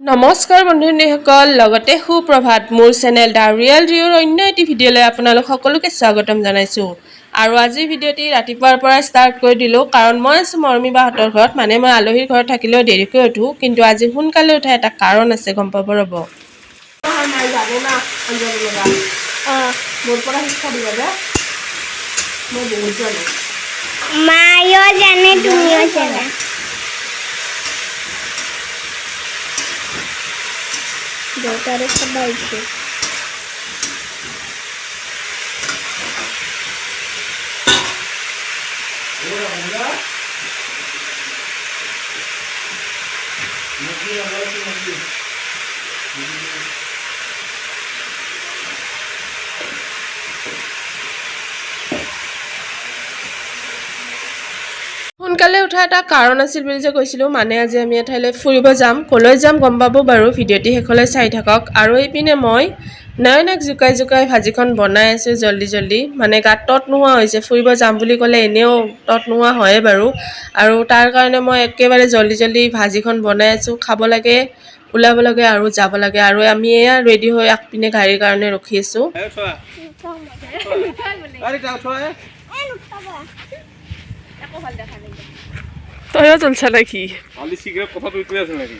নমস্কাৰ বন্ধুসকল লগতে সুপ্ৰভাত মোৰ চেনেল দা ৰিয়েল ৰিঅ'ৰ অন্য এটি ভিডিঅ'লৈ আপোনালোক সকলোকে স্বাগতম জনাইছোঁ আৰু আজিৰ ভিডিঅ'টি ৰাতিপুৱাৰ পৰা ষ্টাৰ্ট কৰি দিলোঁ কাৰণ মই আছোঁ মৰমী বাহঁতৰ ঘৰত মানে মই আলহীৰ ঘৰত থাকিলেও দেৰিকৈ উঠোঁ কিন্তু আজি সোনকালে উঠা এটা কাৰণ আছে গম পাব ৰ'ব মায়ো জানে তুমিও জানা দেউতাৰে সবাইকে সোনকালে উঠা এটা কাৰণ আছিল বুলি যে কৈছিলোঁ মানে আজি আমি এঠাইলৈ ফুৰিব যাম কলৈ যাম গম পাব বাৰু ভিডিঅ'টি শেষলৈ চাই থাকক আৰু এইপিনে মই নয়নক জুকাই জুকাই ভাজিখন বনাই আছোঁ জল্দি মানে গাত তত নোহোৱা হৈছে ফুৰিব যাম বুলি ক'লে এনেও তত নোহোৱা হয়ে বাৰু আৰু তাৰ কাৰণে মই একেবাৰে জল্দি ভাজিখন বনাই আছোঁ খাব লাগে ওলাব লাগে আৰু যাব লাগে আৰু আমি এয়া ৰেডি হৈ আগপিনে গাড়ীৰ কাৰণে ৰখি আছোঁ তইও চলছা নাকি আলি সিগাৰেট কথা তুই আছে নাকি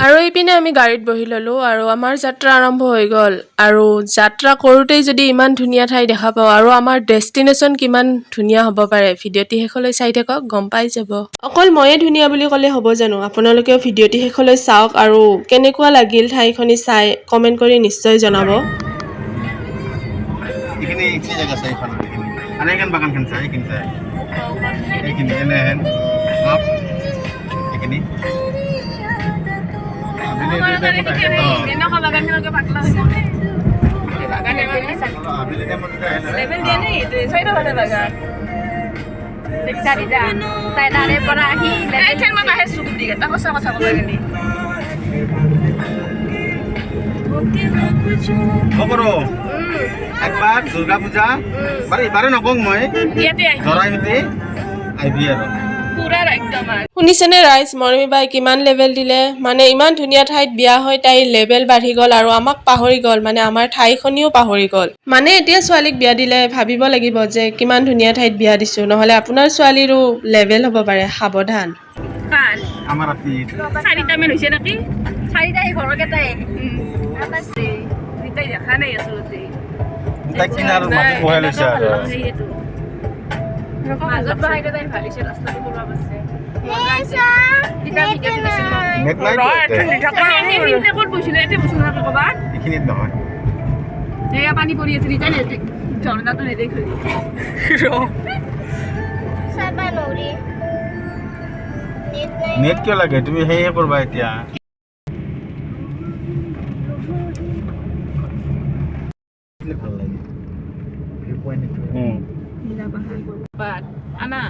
আৰু এইপিনে আমি গাড়ীত বহি ল'লোঁ আৰু আমাৰ যাত্ৰা আৰম্ভ হৈ গ'ল আৰু যাত্ৰা কৰোঁতেই যদি ইমান ধুনীয়া ঠাই দেখা পাওঁ আৰু আমাৰ ডেষ্টিনেশ্যন কিমান ধুনীয়া হ'ব পাৰে ভিডিঅ'টি শেষলৈ চাই থাকক গম পাই যাব অকল ময়ে ধুনীয়া বুলি ক'লে হ'ব জানো আপোনালোকেও ভিডিঅ'টি শেষলৈ চাওক আৰু কেনেকুৱা লাগিল ঠাইখনি চাই কমেণ্ট কৰি নিশ্চয় জনাব এখানে কি জায়গা চাই খানা এখানে আনেগান বাগান খান চাই এখানে চাই এখানে এনেহেন আপ এখানে একবার দুর্গা পূজা এবারে নকং মই জৰাইমতি আইবি আৰু শুনিছেনে ৰাইজ মৰমী বাই কিমান লেভেল দিলে মানে ইমান ধুনীয়া ঠাইত বিয়া হৈ তাইৰ লেভেল বাঢ়ি গ'ল আৰু আমাক পাহৰি গ'ল মানে আমাৰ ঠাইখনিও পাহৰি গ'ল মানে এতিয়া ছোৱালীক বিয়া দিলে ভাবিব লাগিব যে কিমান ধুনীয়া ঠাইত বিয়া দিছোঁ নহ'লে আপোনাৰ ছোৱালীৰো লেভেল হ'ব পাৰে সাৱধান আমাৰ আপনি 4টামান হৈছে নেকি 4টাই ঘৰকেইটাই দুটাই দেখা নাই আচলতে তাই কিনাৰ মাটি বহাই লৈছে আৰু মাজত বহাইতে তাই ভালিছে ৰাস্তাটো কৰবা পাছে নেট নাই ক'ত বৈছিলে এতিয়া বস্তু নহয় ক'ৰবাত এইখিনিত নহয় এয়া পানী পৰি আছে ৰিটাই ঝৰ্ণাটো নেদেখে চাবা নৰি নেট কিয় লাগে তুমি সেয়ে কৰবা এতিয়া ভাল লাগে ভিউ পইণ্ট নীলা পাহাৰ বাট আনা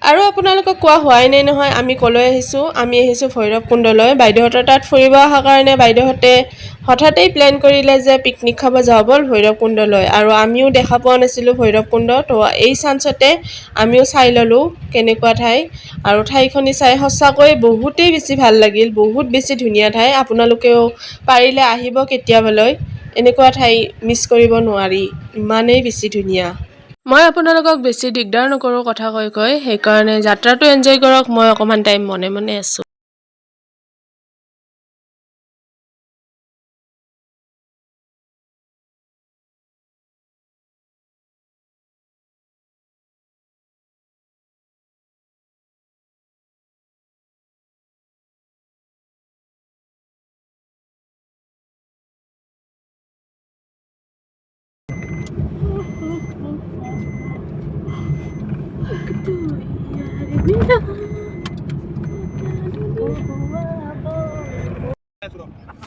আৰু আপোনালোকক কোৱা হোৱাই নাই নহয় আমি ক'লৈ আহিছোঁ আমি আহিছোঁ ভৈৰৱকুণ্ডলৈ বাইদেউহঁতৰ তাত ফুৰিব অহাৰ কাৰণে বাইদেউহঁতে হঠাতেই প্লেন কৰিলে যে পিকনিক খাব যাওঁ ব'ল ভৈৰৱকুণ্ডলৈ আৰু আমিও দেখা পোৱা নাছিলোঁ ভৈৰৱকুণ্ড তো এই চান্সতে আমিও চাই ল'লোঁ কেনেকুৱা ঠাই আৰু ঠাইখনি চাই সঁচাকৈ বহুতেই বেছি ভাল লাগিল বহুত বেছি ধুনীয়া ঠাই আপোনালোকেও পাৰিলে আহিব কেতিয়াবালৈ এনেকুৱা ঠাই মিছ কৰিব নোৱাৰি ইমানেই বেছি ধুনীয়া মই আপোনালোকক বেছি দিগদাৰ নকৰোঁ কথা কৈ সেইকাৰণে যাত্ৰাটো এনজয় কৰক মই অকণমান টাইম মনে মনে আছোঁ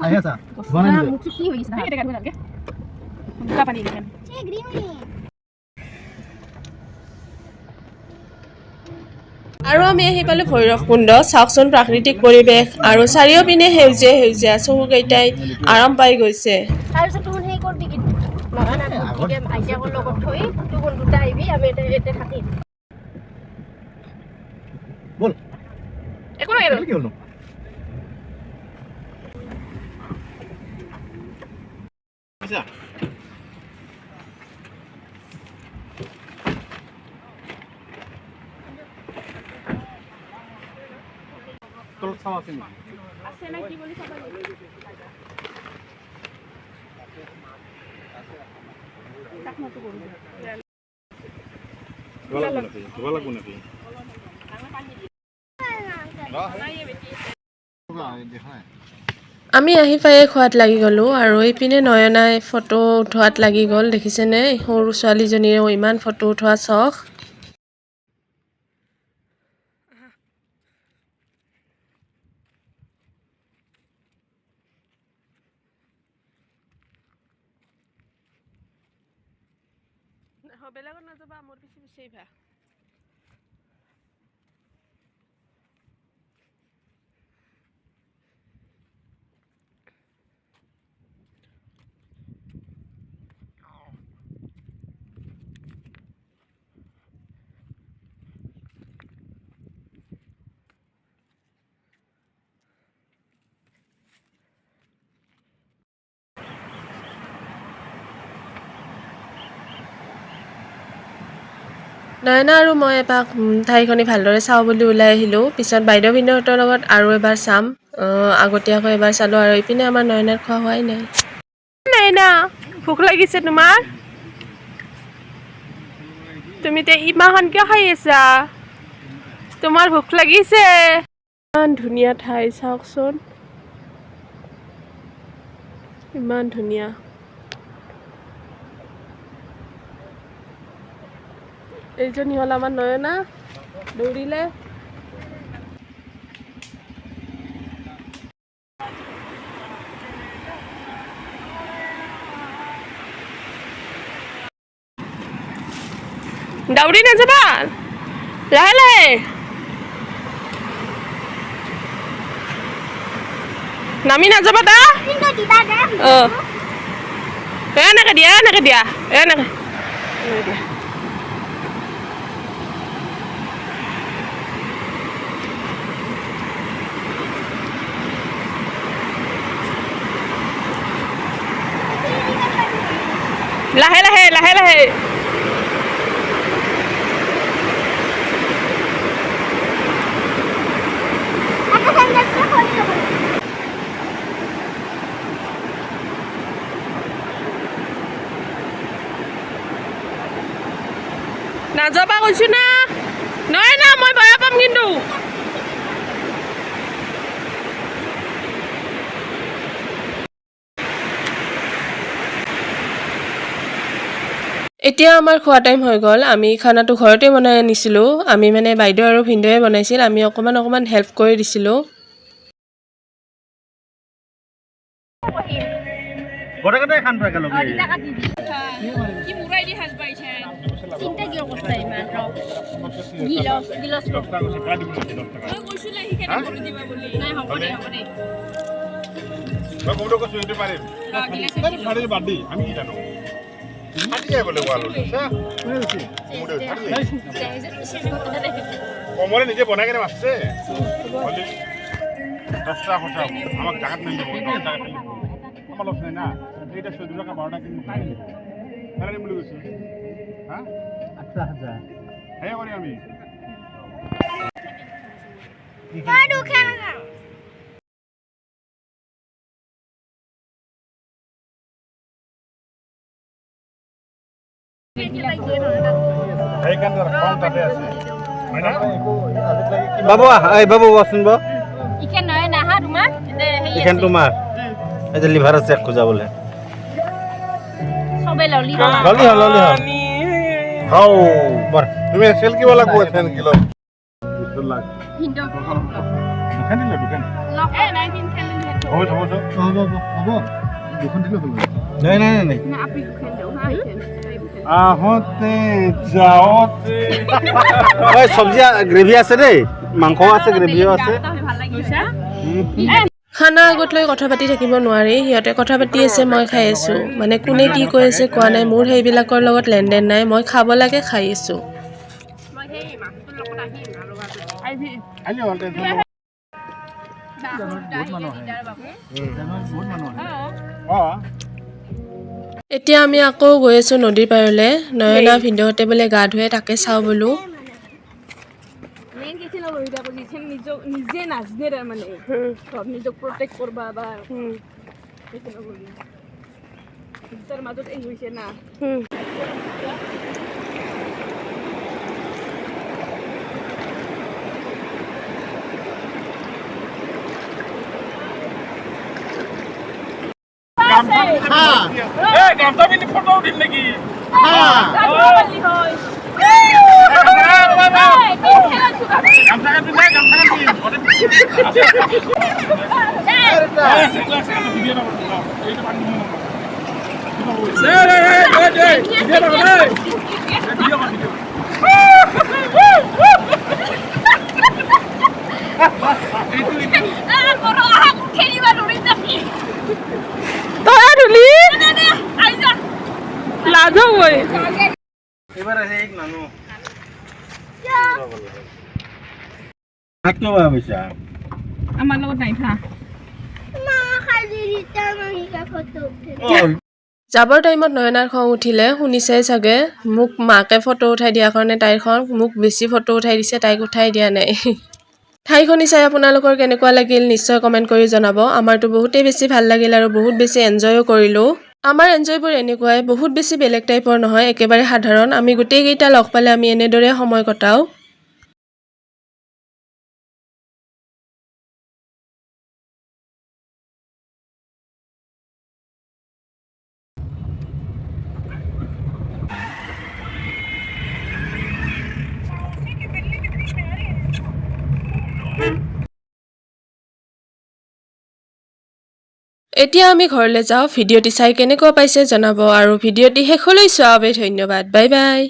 আহি আছা মুখটো কি হৈ গৈছে না এটা গাড়ী নালগে পানী এই গ্রিন আৰু আমি আহি পালোঁ ভৈৰৱকুণ্ড চাওকচোন প্ৰাকৃতিক পৰিৱেশ আৰু চাৰিওপিনে সেউজীয়া সেউজীয়া চকুকেইটাই আৰাম পাই গৈছে তাৰপিছত তুমি সেই কৰবি কিন্তু নগানা আইতাকৰ লগত থৈ তোৰ দুটা আহিবি আমি এতে থাকিম বল একো নাই কি হলো আচ্ছা তোর চাও আছে না আছে না কি বলি চাবা লাগবো নাকি আমি আহি পাই খোৱাত লাগি গ'লোঁ আৰু এইপিনে নয়নাই ফটো উঠোৱাত লাগি গ'ল দেখিছেনে সৰু ছোৱালীজনীয়েও ইমান ফটো উঠোৱা চখ বেলেগত নাযাবা মোৰ পিছে পিছে ভা নয়না আৰু মই এপাক ঠাইখিনি ভালদৰে চাওঁ বুলি ওলাই আহিলোঁ পিছত বাইদেউ ভিনদেউহঁতৰ লগত আৰু এবাৰ চাম আগতীয়াকৈ এবাৰ চালোঁ আৰু ইপিনে আমাৰ নয়নাৰ খোৱা হোৱাই নাই নয়না ভোক লাগিছে তোমাৰ তুমি এতিয়া ইমানখন কিয় খাই আছা তোমাৰ ভোক লাগিছে ইমান ধুনীয়া ঠাই চাওকচোন ইমান ধুনীয়া এইজনী হ'ল আমাৰ নয়না দৌৰিলে দৌৰি নাযাবা লাহে লাহে নামি নাযাবা দা কিন্তু দিবা দে এনেকে দিয়া এনেকে দিয়া এনেকে লাহে লাহে লাহে লাহে আটা সামনে তো হয়ে যাবে নাযাবা কৈছো না নহয় না মই বেয়া পাম কিন্তু এতিয়া আমাৰ খোৱা টাইম হৈ গ'ল আমি খানাটো ঘৰতে বনাই আনিছিলোঁ আমি মানে বাইদেউ আৰু ভিনদেউৱে বনাইছিল আমি অকণমান হেল্প কৰি দিছিলোঁ গোটেই খান পাই গেল কি মুৰাই দি হাজ পাইছে চিন্তা কিয় কৰিছা ইমান গিলছ গিলছ মই কৈছো না হিকে কৰি দিবা বুলি নাই হ'ব দে মই বহুত কথা শুনিতে পাৰিম তাই ফাড়িৰ বাদি আমি কি জানো ফাটি যায় বলে ওয়াল কমরে নিজে বনাই কেনে মাছছে বলি 10 টাকা খরচা আমাক জাগাত নাই দিব 10 টাকা দিব আমার লোক নাই না এইটা 14 টাকা 12 টাকা কিনবো খাই নিব তাহলে বলি গেছি হ্যাঁ 8000 হ্যাঁ করি আমি কাডু খেলা এইখানটার কম কাটে আছে হয় না বাবু এই বাবু বসুন বা ইকে নয় না হা তোমার এখান তোমার এই যে লিভার চেক খোঁজা বলে সবে ললি ললি ললি হাও বর তুমি সেল কি वाला को 10 কিলো 2 লাখ হিন্দো দোকান দিলে দোকান লক এ 19 খেলেন হ'ব হ'ব হ'ব দুখন দিলে হ'ব নাই নাই নাই না আপনি খেলেন হা আহোঁতে যাওঁতে ঐ চব্জি গ্ৰেভি আছে দেই, মাংস আছে, গ্ৰেভিও আছে। ভাল লাগিছে খানা আগত লৈ কথা পাতি থাকিব নোৱাৰি, সিহঁতে কথা পাতি আছে, মই খাই আছোঁ। মানে কোনে কি কৈ আছে কোৱা নাই, মোৰ সেইবিলাকৰ লগত লেনদেন নাই, মই খাব লাগে খাই আছোঁ। মই সেই মাছটোৰ লগত আহিম আহিলে হ'ল টেনশ্যন নহয়। অঁ এতিয়া আমি আকৌ গৈ আছোঁ নদীৰ পাৰলৈ। নয়না ভিনদেউহঁতে বোলে গা ধুৱে, তাকে চাওঁ বোলো। মেইন কিছু নকৰিব বুজিছেন, নিজে নাজনে তাৰমানে নিজক প্ৰটেক্ট কৰবা বা সেইটো নকৰি তাৰ মাজত এই হৈছে না গামছা পিন্ধি ফটো উঠিম নেকি? এইবাৰ আহে এক মানুহ কিয় ভাবিছা? আমাৰ লগত নাই থা মা খালি ৰিটাৰ্ণ আহিকা ফটো উঠে যাবৰ টাইমত নয়নাৰ খং উঠিলে, শুনিছেই চাগে। মোক মাকে ফটো উঠাই দিয়াৰ কাৰণে তাইৰ খং, মোক বেছি ফটো উঠাই দিছে, তাইক উঠাই দিয়া নাই। ঠাইখনি চাই আপোনালোকৰ কেনেকুৱা লাগিল নিশ্চয় কমেণ্ট কৰি জনাব। আমাৰতো বহুতেই বেছি ভাল লাগিল আৰু বহুত বেছি এনজয়ো কৰিলোঁ। আমাৰ এনজয়বোৰ এনেকুৱাই, বহুত বেছি বেলেগ টাইপৰ নহয়, একেবাৰে সাধাৰণ। আমি গোটেইকেইটা লগ পালে আমি এনেদৰে সময় কটাওঁ। এতিয়া আমি ঘৰলৈ যাওঁ। ভিডিঅ'টি চাই কেনেকুৱা পাইছে জনাব আৰু ভিডিঅ'টি শেষলৈ চোৱাৰ বাবে ধন্যবাদ। Bye bye.